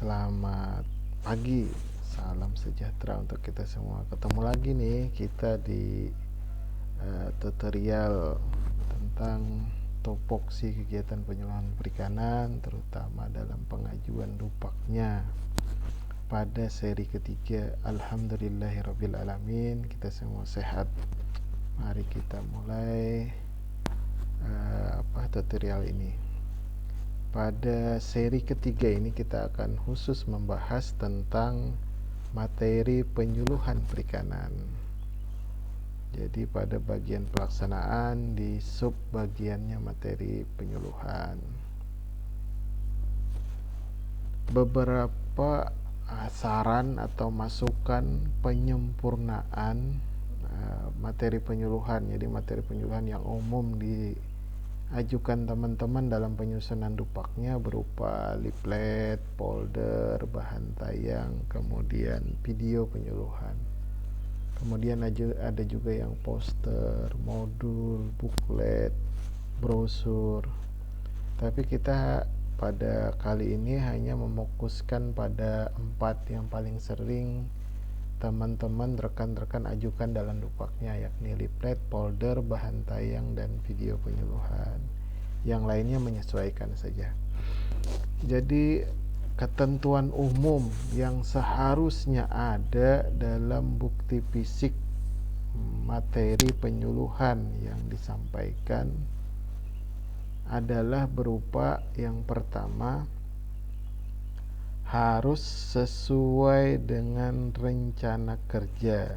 Selamat pagi, salam sejahtera untuk kita semua. Ketemu lagi nih kita di tutorial tentang topoksi kegiatan penyuluhan perikanan, terutama dalam pengajuan dupaknya. Pada seri ketiga, alhamdulillahirrabbilalamin, kita semua sehat. Mari kita mulai tutorial ini. Pada seri ketiga ini kita akan khusus membahas tentang materi penyuluhan perikanan. Jadi pada bagian pelaksanaan di sub bagiannya materi penyuluhan. Beberapa saran atau masukan penyempurnaan materi penyuluhan. Jadi materi penyuluhan yang umum diajukan teman-teman dalam penyusunan dupaknya berupa leaflet, folder, bahan tayang, kemudian video penyuluhan. Kemudian ada juga yang poster, modul, booklet, brosur. Tapi kita pada kali ini hanya mefokuskan pada 4 yang paling sering teman-teman rekan-rekan ajukan dalam dupaknya, yakni leaflet, folder, bahan tayang, dan video penyuluhan. Yang lainnya menyesuaikan saja. Jadi ketentuan umum yang seharusnya ada dalam bukti fisik materi penyuluhan yang disampaikan adalah berupa yang pertama, harus sesuai dengan rencana kerja.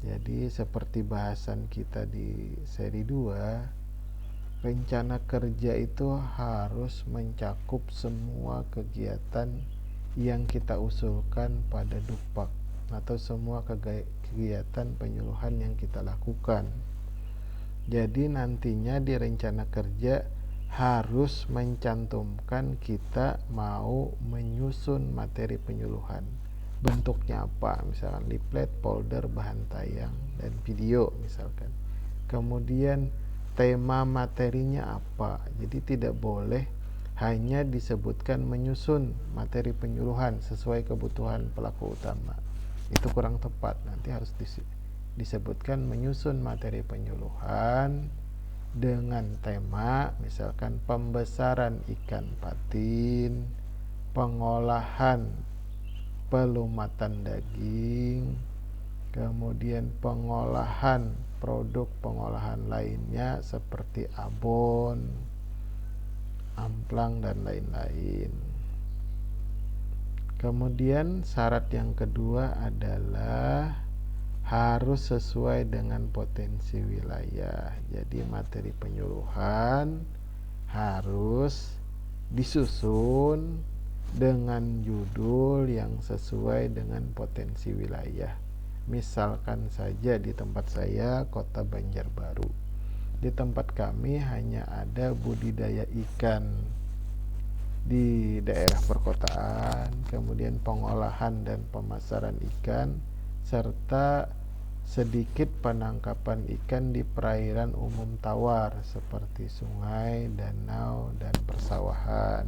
Jadi seperti bahasan kita di seri 2, rencana kerja itu harus mencakup semua kegiatan yang kita usulkan pada dupak atau semua kegiatan penyuluhan yang kita lakukan. Jadi nantinya di rencana kerja harus mencantumkan kita mau menyusun materi penyuluhan. Bentuknya apa? Misalkan leaflet, folder, bahan tayang, dan video misalkan. Kemudian tema materinya apa? Jadi tidak boleh hanya disebutkan menyusun materi penyuluhan sesuai kebutuhan pelaku utama. Itu kurang tepat. Nanti harus disebutkan menyusun materi penyuluhan dengan tema, misalkan pembesaran ikan patin, pengolahan pelumatan daging, kemudian pengolahan produk pengolahan lainnya seperti abon, amplang, dan lain-lain. Kemudian syarat yang kedua adalah harus sesuai dengan potensi wilayah. Jadi materi penyuluhan harus disusun dengan judul yang sesuai dengan potensi wilayah. Misalkan saja di tempat saya, Kota Banjarbaru. Di tempat kami hanya ada budidaya ikan di daerah perkotaan, kemudian pengolahan dan pemasaran ikan, serta sedikit penangkapan ikan di perairan umum tawar seperti sungai, danau, dan persawahan.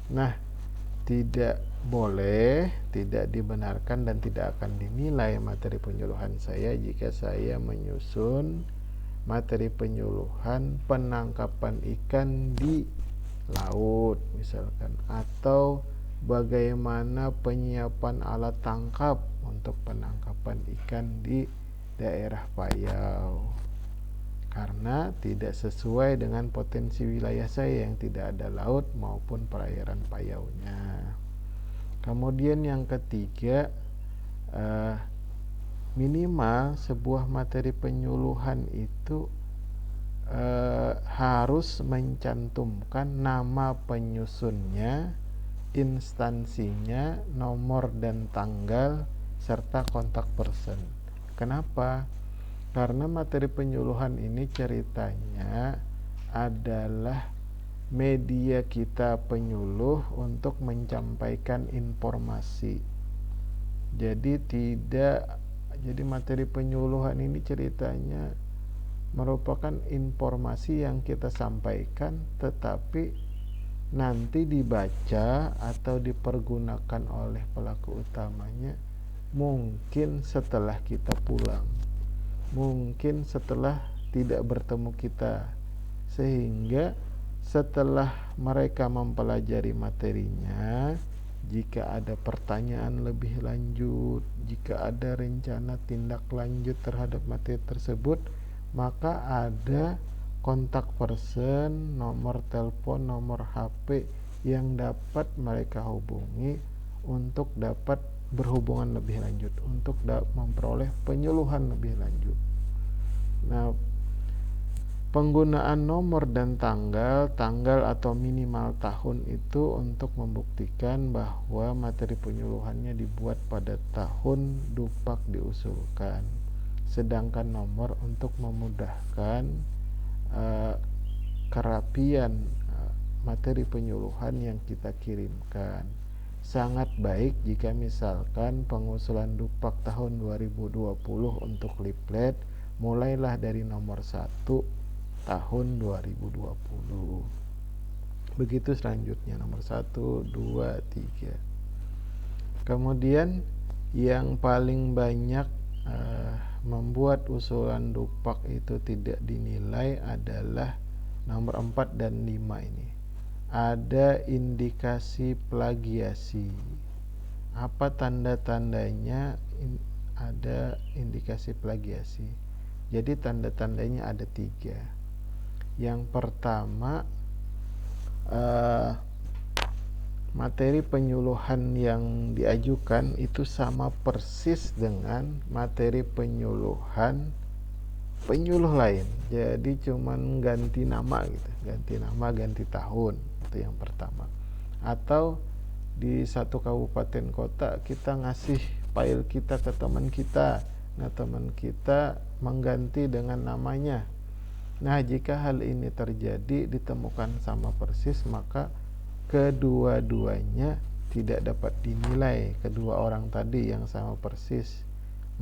Nah, tidak boleh, tidak dibenarkan, dan tidak akan dinilai materi penyuluhan saya jika saya menyusun materi penyuluhan penangkapan ikan di laut misalkan, atau bagaimana penyiapan alat tangkap untuk penangkapan ikan di daerah Payau, karena tidak sesuai dengan potensi wilayah saya yang tidak ada laut maupun perairan Payaunya. Kemudian yang ketiga, minimal sebuah materi penyuluhan itu harus mencantumkan nama penyusunnya, instansinya, nomor dan tanggal, serta kontak person. Kenapa? Karena materi penyuluhan ini ceritanya adalah media kita penyuluh untuk menyampaikan informasi. Jadi materi penyuluhan ini ceritanya merupakan informasi yang kita sampaikan, tetapi nanti dibaca atau dipergunakan oleh pelaku utamanya mungkin setelah kita pulang, mungkin setelah tidak bertemu kita, sehingga setelah mereka mempelajari materinya, jika ada pertanyaan lebih lanjut, jika ada rencana tindak lanjut terhadap materi tersebut, maka ada kontak person, nomor telepon, nomor HP yang dapat mereka hubungi untuk dapat berhubungan lebih lanjut, untuk memperoleh penyuluhan lebih lanjut. Nah, penggunaan nomor dan tanggal atau minimal tahun itu untuk membuktikan bahwa materi penyuluhannya dibuat pada tahun Dupak diusulkan. Sedangkan nomor untuk memudahkan kerapian materi penyuluhan yang kita kirimkan. Sangat baik jika misalkan pengusulan Dupak tahun 2020 untuk leaflet mulailah dari nomor 1 tahun 2020. Begitu selanjutnya nomor 1, 2, 3. Kemudian yang paling banyak membuat usulan Dupak itu tidak dinilai adalah nomor 4 dan 5 ini. Ada indikasi plagiasi. Apa tanda-tandanya ada indikasi plagiasi? Jadi tanda-tandanya ada 3. Yang pertama, materi penyuluhan yang diajukan itu sama persis dengan materi penyuluhan penyuluh lain. Jadi cuman ganti nama gitu, ganti nama, ganti tahun. Itu yang pertama. Atau di satu kabupaten kota kita ngasih file kita ke teman kita. Nah, teman kita mengganti dengan namanya. Nah, jika hal ini terjadi ditemukan sama persis, maka kedua-duanya tidak dapat dinilai. Kedua orang tadi yang sama persis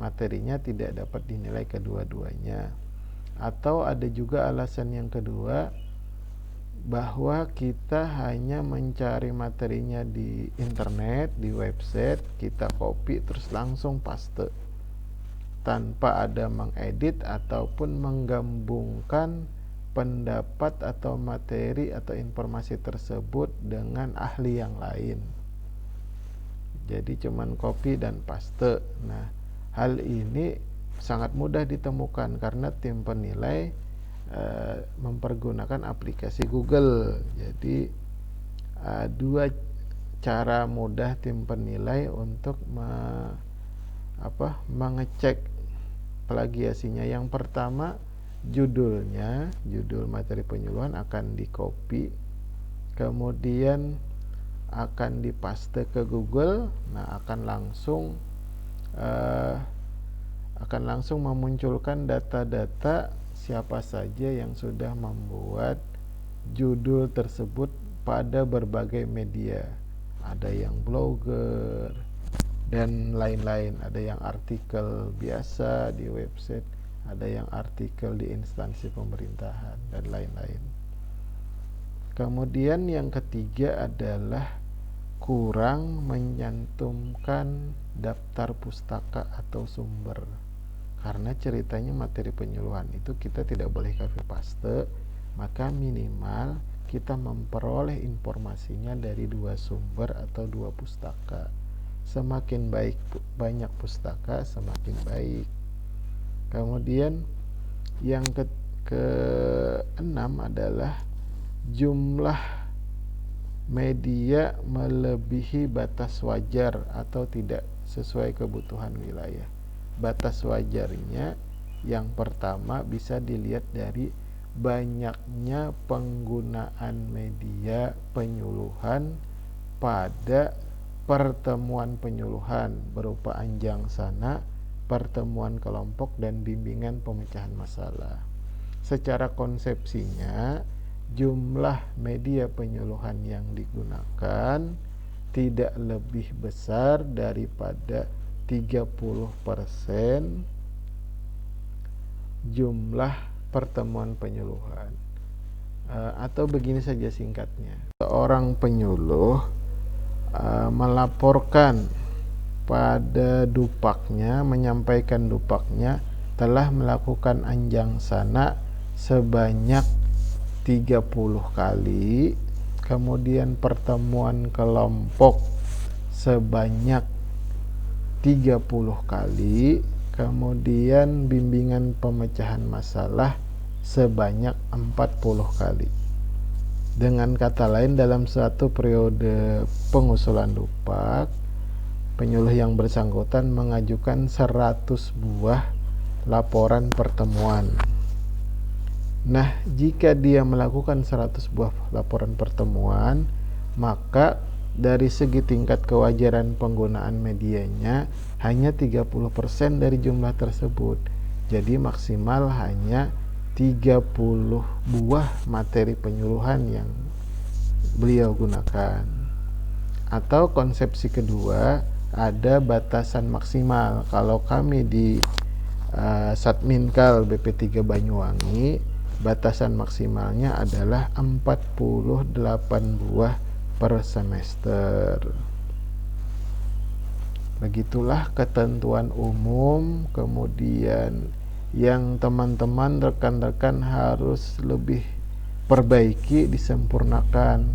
materinya tidak dapat dinilai kedua-duanya. Atau ada juga alasan yang kedua, bahwa kita hanya mencari materinya di internet, di website, kita copy terus langsung paste tanpa ada mengedit ataupun menggabungkan pendapat atau materi atau informasi tersebut dengan ahli yang lain. Jadi cuman copy dan paste. Nah, hal ini sangat mudah ditemukan karena tim penilai mempergunakan aplikasi Google. Jadi dua cara mudah tim penilai untuk mengecek plagiasinya. Yang pertama, judulnya, judul materi penyuluhan akan di-copy, kemudian akan dipaste ke Google. Nah, akan langsung memunculkan data-data siapa saja yang sudah membuat judul tersebut pada berbagai media. Ada yang blogger dan lain-lain, ada yang artikel biasa di website, ada yang artikel di instansi pemerintahan dan lain-lain. Kemudian yang ketiga adalah kurang menyantumkan daftar pustaka atau sumber. Karena ceritanya materi penyuluhan itu kita tidak boleh copy paste, maka minimal kita memperoleh informasinya dari 2 sumber atau 2 pustaka. Semakin banyak pustaka, semakin baik. Kemudian yang keenam adalah jumlah media melebihi batas wajar atau tidak sesuai kebutuhan wilayah. Batas wajarnya yang pertama bisa dilihat dari banyaknya penggunaan media penyuluhan pada pertemuan penyuluhan berupa anjang sana, pertemuan kelompok, dan bimbingan pemecahan masalah. Secara konsepsinya, jumlah media penyuluhan yang digunakan tidak lebih besar daripada 30% jumlah pertemuan penyuluhan. Atau begini saja singkatnya, seorang penyuluh melaporkan pada dupaknya, menyampaikan dupaknya telah melakukan anjang sana sebanyak 30 kali, kemudian pertemuan kelompok sebanyak 30 kali, kemudian bimbingan pemecahan masalah sebanyak 40 kali. Dengan kata lain, dalam suatu periode pengusulan dupak, penyuluh yang bersangkutan mengajukan 100 buah laporan pertemuan. Nah, jika dia melakukan 100 buah laporan pertemuan, maka dari segi tingkat kewajaran penggunaan medianya hanya 30% dari jumlah tersebut. Jadi maksimal hanya 30 buah materi penyuluhan yang beliau gunakan. Atau konsepsi kedua, ada batasan maksimal. Kalau kami di Satminkal BP3 Banyuwangi, batasan maksimalnya adalah 48 buah per semester. Begitulah ketentuan umum. Kemudian yang teman-teman rekan-rekan harus lebih perbaiki, disempurnakan,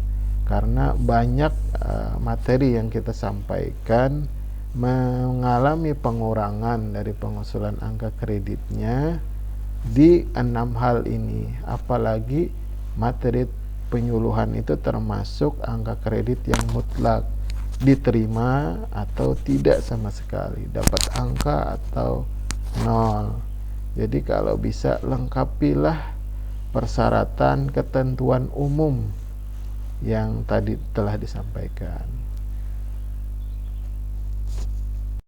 karena banyak materi yang kita sampaikan mengalami pengurangan dari pengusulan angka kreditnya di 6 hal ini. Apalagi materi penyuluhan itu termasuk angka kredit yang mutlak, diterima atau tidak sama sekali, dapat angka atau nol. Jadi kalau bisa lengkapilah persyaratan ketentuan umum yang tadi telah disampaikan.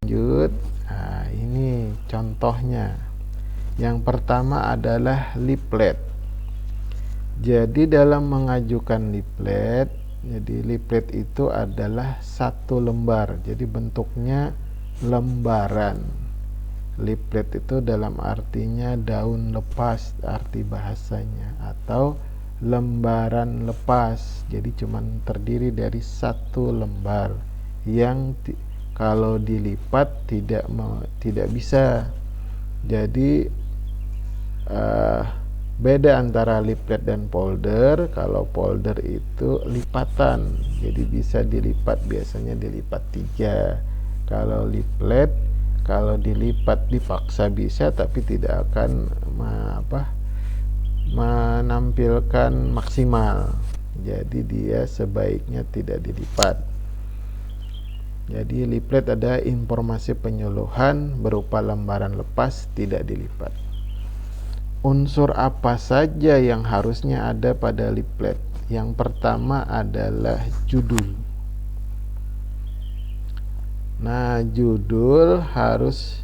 Lanjut, nah ini contohnya. Yang pertama adalah leaflet. Jadi dalam mengajukan leaflet, jadi leaflet itu adalah satu lembar, jadi bentuknya lembaran. Leaflet itu dalam artinya daun lepas, arti bahasanya, atau lembaran lepas. Jadi cuman terdiri dari satu lembar yang kalau dilipat tidak bisa. Jadi beda antara leaflet dan folder. Kalau folder itu lipatan, jadi bisa dilipat, biasanya dilipat 3. Kalau leaflet, kalau dilipat dipaksa bisa, tapi tidak akan menampilkan maksimal. Jadi dia sebaiknya tidak dilipat. Jadi leaflet ada informasi penyuluhan berupa lembaran lepas, tidak dilipat. Unsur apa saja yang harusnya ada pada leaflet? Yang pertama adalah judul. Nah, judul harus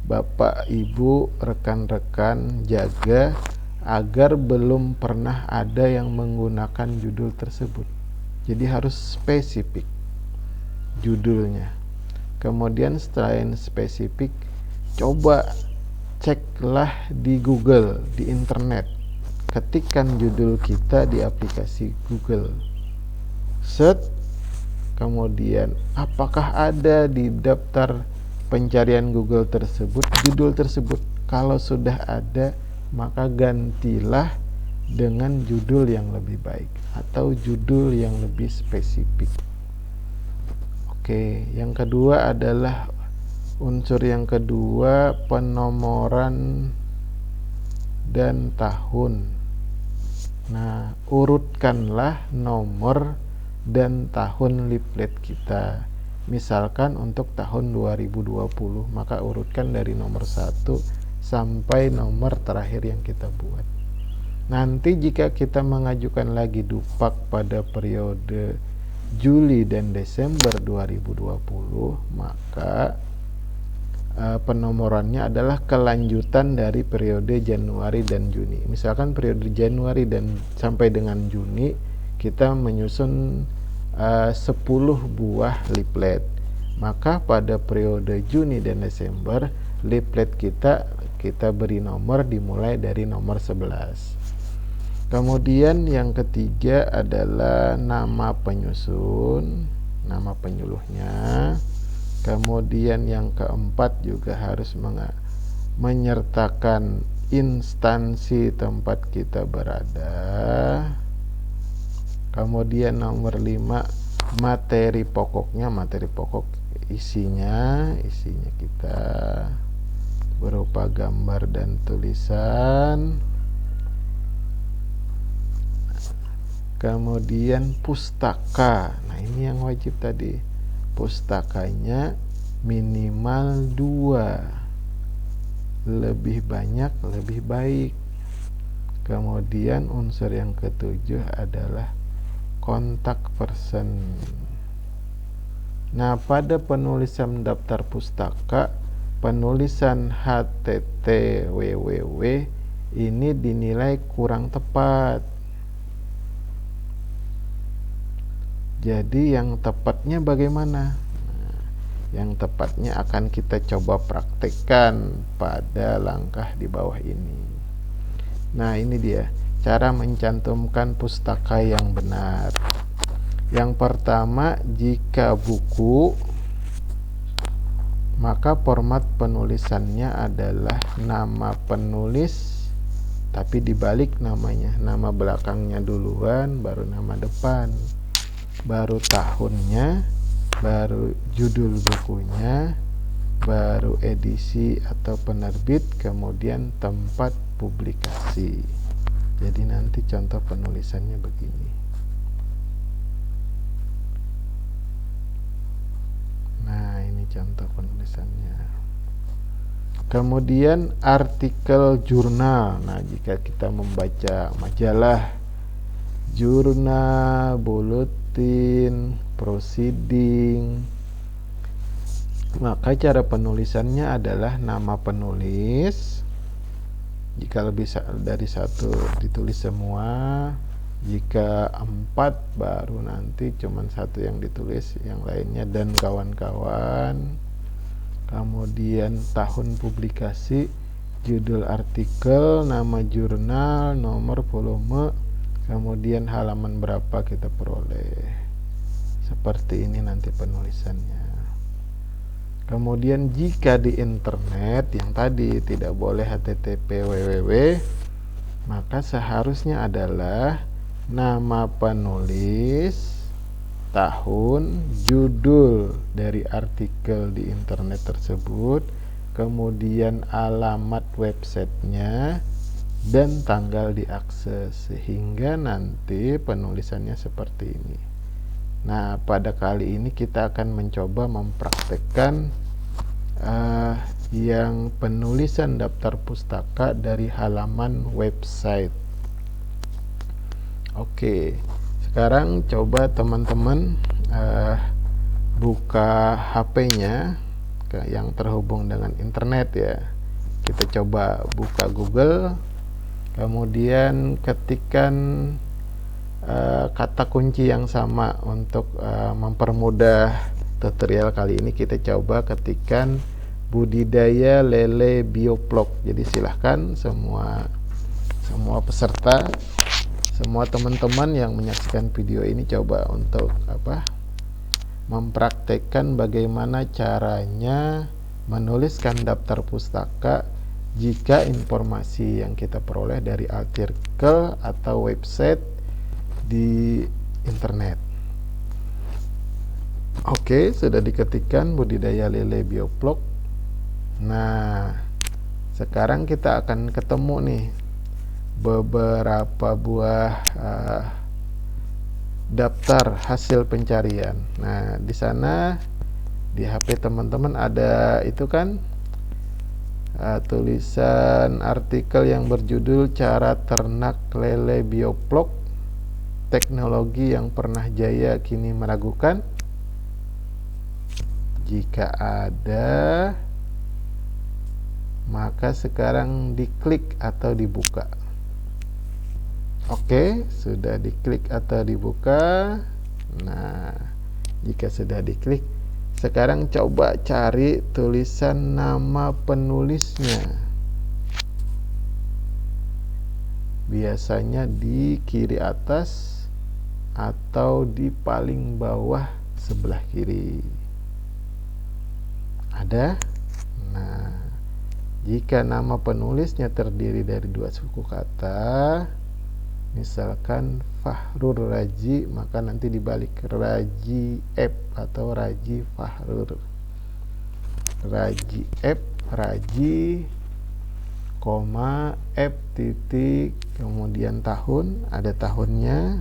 Bapak Ibu rekan-rekan jaga agar belum pernah ada yang menggunakan judul tersebut. Jadi harus spesifik judulnya. Kemudian selain spesifik, coba ceklah di Google, di internet. Ketikkan judul kita di aplikasi Google. Search. Kemudian apakah ada di daftar pencarian Google tersebut judul tersebut? Kalau sudah ada, maka gantilah dengan judul yang lebih baik atau judul yang lebih spesifik. Oke, yang kedua adalah unsur yang kedua, penomoran dan tahun. Nah, urutkanlah nomor dan tahun leaflet kita. Misalkan untuk tahun 2020, maka urutkan dari nomor 1 sampai nomor terakhir yang kita buat. Nanti jika kita mengajukan lagi dupak pada periode Juli dan Desember 2020, maka penomorannya adalah kelanjutan dari periode Januari dan Juni. Misalkan periode Januari dan sampai dengan Juni kita menyusun 10 buah leaflet, maka pada periode Juni dan Desember leaflet kita beri nomor dimulai dari nomor 11. Kemudian yang ketiga adalah nama penyusun, nama penyuluhnya. Kemudian yang keempat juga harus menyertakan instansi tempat kita berada. Kemudian nomor 5, materi pokoknya. Materi pokok isinya kita berupa gambar dan tulisan. Kemudian pustaka. Nah, ini yang wajib tadi. Pustakanya minimal 2. Lebih banyak lebih baik. Kemudian unsur yang ketujuh adalah kontak person. Nah, pada penulisan daftar pustaka, penulisan HTT www ini dinilai kurang tepat. Jadi yang tepatnya bagaimana? Nah, yang tepatnya akan kita coba praktekkan pada langkah di bawah ini. Nah, ini dia cara mencantumkan pustaka yang benar. Yang pertama, jika buku, maka format penulisannya adalah nama penulis tapi dibalik namanya. Nama belakangnya duluan, baru nama depan, baru tahunnya, baru judul bukunya, baru edisi atau penerbit, kemudian tempat publikasi. Jadi nanti contoh penulisannya begini. Nah, ini contoh penulisannya. Kemudian artikel jurnal. Nah, jika kita membaca majalah, jurnal, buletin, proceeding, maka cara penulisannya adalah nama penulis. Jika lebih dari 1 ditulis semua. Jika 4 baru nanti cuman 1 yang ditulis, yang lainnya dan kawan-kawan. Kemudian tahun publikasi, judul artikel, nama jurnal, nomor volume, kemudian halaman berapa kita peroleh. Seperti ini nanti penulisannya. Kemudian jika di internet yang tadi tidak boleh http www, maka seharusnya adalah nama penulis, tahun, judul dari artikel di internet tersebut, kemudian alamat websitenya, dan tanggal diakses, sehingga nanti penulisannya seperti ini. Nah, pada kali ini kita akan mencoba mempraktekkan yang penulisan daftar pustaka dari halaman website. Oke, sekarang coba teman-teman buka HP-nya yang terhubung dengan internet ya. Kita coba buka Google, kemudian ketikkan kata kunci yang sama. Untuk mempermudah tutorial kali ini, kita coba ketikkan budidaya lele bioflok. Jadi silahkan semua peserta, semua teman-teman yang menyaksikan video ini coba untuk mempraktekkan bagaimana caranya menuliskan daftar pustaka jika informasi yang kita peroleh dari artikel atau website di internet. Oke, sudah diketikkan budidaya lele bioflok. Nah, sekarang kita akan ketemu nih beberapa buah daftar hasil pencarian. Nah, di sana di HP teman-teman ada itu kan tulisan artikel yang berjudul cara ternak lele bioflok, teknologi yang pernah jaya kini meragukan. Jika ada, maka sekarang diklik atau dibuka. Oke, sudah diklik atau dibuka. Nah, jika sudah diklik, sekarang coba cari tulisan nama penulisnya. biasanya di kiri atas atau di paling bawah sebelah kiri. Ada? Nah, jika nama penulisnya terdiri dari dua suku kata, misalkan Fahrur Raji, maka nanti dibalik Raji F atau Raji Fahrur. Raji F, Raji, koma, F titik, kemudian tahun, ada tahunnya,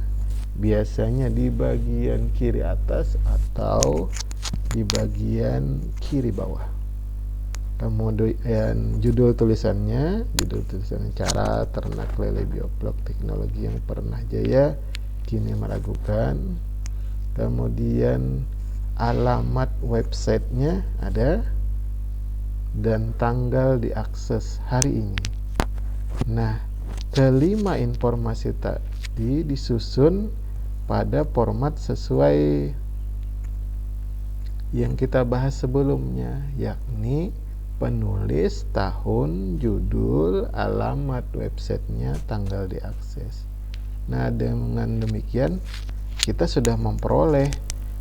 biasanya di bagian kiri atas atau di bagian kiri bawah. Kemudian judul tulisannya cara ternak lele bioblok teknologi yang pernah jaya kini meragukan. Kemudian alamat websitenya ada dan tanggal diakses hari ini. Nah, kelima informasi tadi disusun pada format sesuai yang kita bahas sebelumnya, yakni penulis, tahun, judul, alamat websitenya, tanggal diakses. Nah, dengan demikian kita sudah memperoleh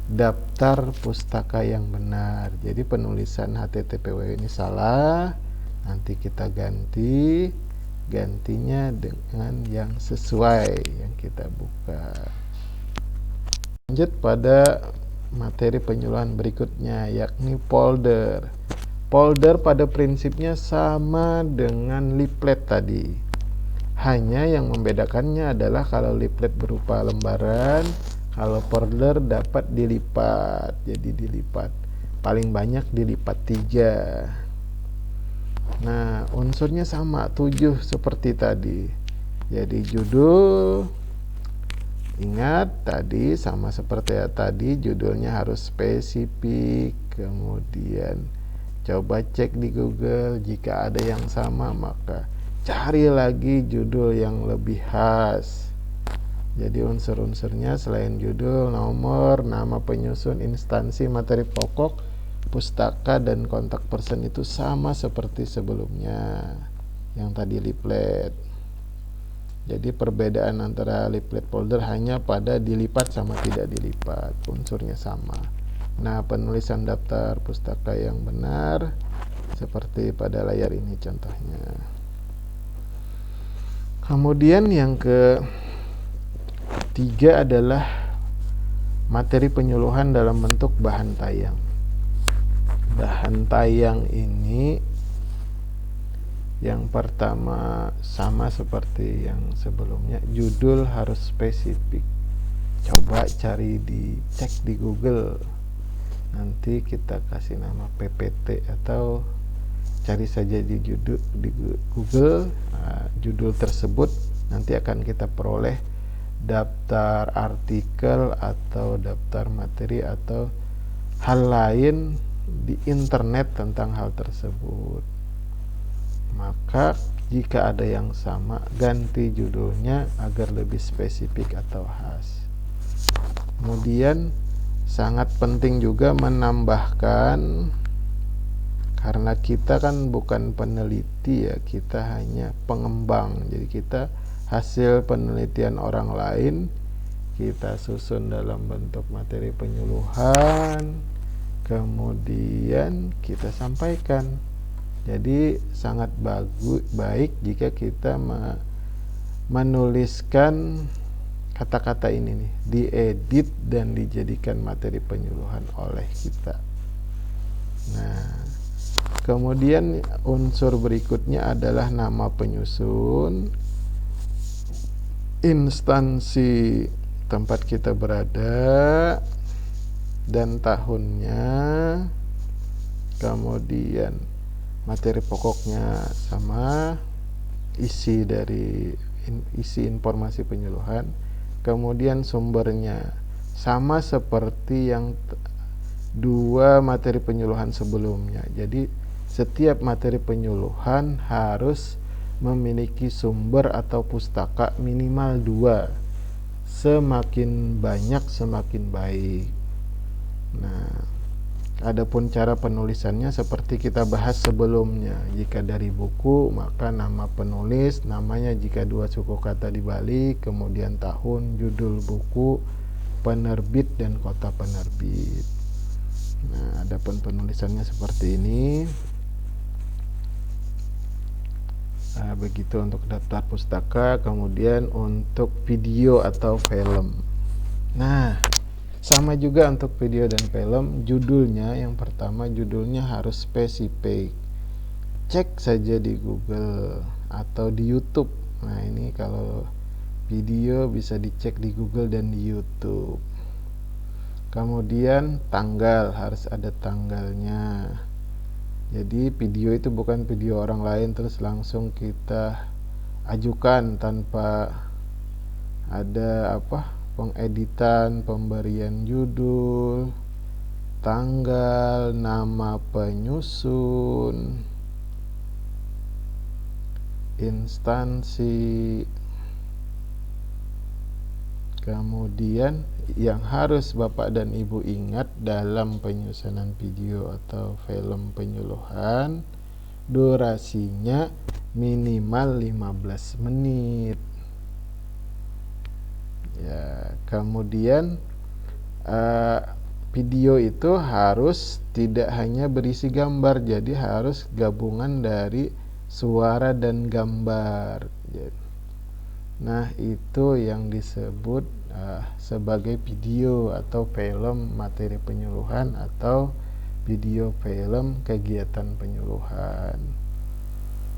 daftar pustaka yang benar. Jadi penulisan HTTP ini salah, nanti kita gantinya dengan yang sesuai yang kita buka. Lanjut pada materi penyuluhan berikutnya, yakni folder. Folder pada prinsipnya sama dengan leaflet tadi. Hanya yang membedakannya adalah kalau leaflet berupa lembaran, kalau folder dapat dilipat. Jadi dilipat, paling banyak dilipat 3. Nah, unsurnya sama 7 seperti tadi. Jadi judul, ingat tadi sama seperti tadi, judulnya harus spesifik. Kemudian coba cek di Google, jika ada yang sama maka cari lagi judul yang lebih khas. Jadi unsur-unsurnya selain judul, nomor, nama penyusun, instansi, materi pokok, pustaka, dan kontak person itu sama seperti sebelumnya yang tadi leaflet. Jadi perbedaan antara leaflet folder hanya pada dilipat sama tidak dilipat, unsurnya sama. Nah, penulisan daftar pustaka yang benar seperti pada layar ini contohnya. Kemudian yang ketiga adalah materi penyuluhan dalam bentuk bahan tayang. Bahan tayang ini yang pertama sama seperti yang sebelumnya, judul harus spesifik. Coba cek di Google. Nanti kita kasih nama PPT atau cari saja di Google judul tersebut, nanti akan kita peroleh daftar artikel atau daftar materi atau hal lain di internet tentang hal tersebut. Maka jika ada yang sama, ganti judulnya agar lebih spesifik atau khas. Kemudian sangat penting juga menambahkan, karena kita kan bukan peneliti ya, kita hanya pengembang. Jadi kita hasil penelitian orang lain kita susun dalam bentuk materi penyuluhan, kemudian kita sampaikan. Jadi sangat baik jika kita menuliskan kata-kata ini nih, diedit dan dijadikan materi penyuluhan oleh kita. Nah, kemudian unsur berikutnya adalah nama penyusun, instansi tempat kita berada, dan tahunnya. Kemudian materi pokoknya sama, isi informasi penyuluhan. Kemudian sumbernya sama seperti yang dua materi penyuluhan sebelumnya. Jadi setiap materi penyuluhan harus memiliki sumber atau pustaka minimal 2. Semakin banyak semakin baik. Nah, Adapun cara penulisannya seperti kita bahas sebelumnya. Jika dari buku, maka nama penulis, namanya jika dua suku kata dibalik, kemudian tahun, judul buku, penerbit, dan kota penerbit. Nah, adapun penulisannya seperti ini. Nah, begitu untuk daftar pustaka. Kemudian untuk video atau film. Nah, sama juga untuk video dan film, judulnya yang pertama judulnya harus spesifik. Cek saja di Google atau di YouTube. Nah, ini kalau video bisa dicek di Google dan di YouTube. Kemudian tanggal, harus ada tanggalnya. Jadi video itu bukan video orang lain terus langsung kita ajukan tanpa ada pengeditan, pemberian judul, tanggal, nama penyusun, instansi. Kemudian yang harus Bapak dan Ibu ingat dalam penyusunan video atau film penyuluhan, durasinya minimal 15 menit. Ya, kemudian video itu harus tidak hanya berisi gambar, jadi harus gabungan dari suara dan gambar. Nah, itu yang disebut sebagai video atau film materi penyuluhan atau video film kegiatan penyuluhan.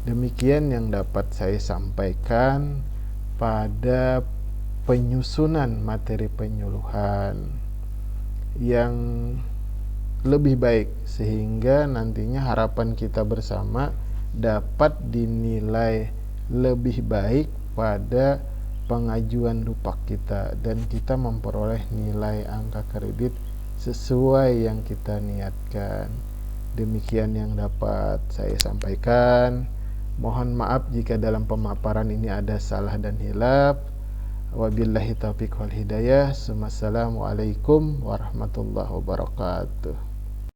Demikian yang dapat saya sampaikan pada penyusunan materi penyuluhan yang lebih baik, sehingga nantinya harapan kita bersama dapat dinilai lebih baik pada pengajuan dupak kita dan kita memperoleh nilai angka kredit sesuai yang kita niatkan. Demikian yang dapat saya sampaikan. Mohon maaf jika dalam pemaparan ini ada salah dan hilaf. Wabillahi taufiq wal hidayah. Wassalamualaikum warahmatullahi wabarakatuh.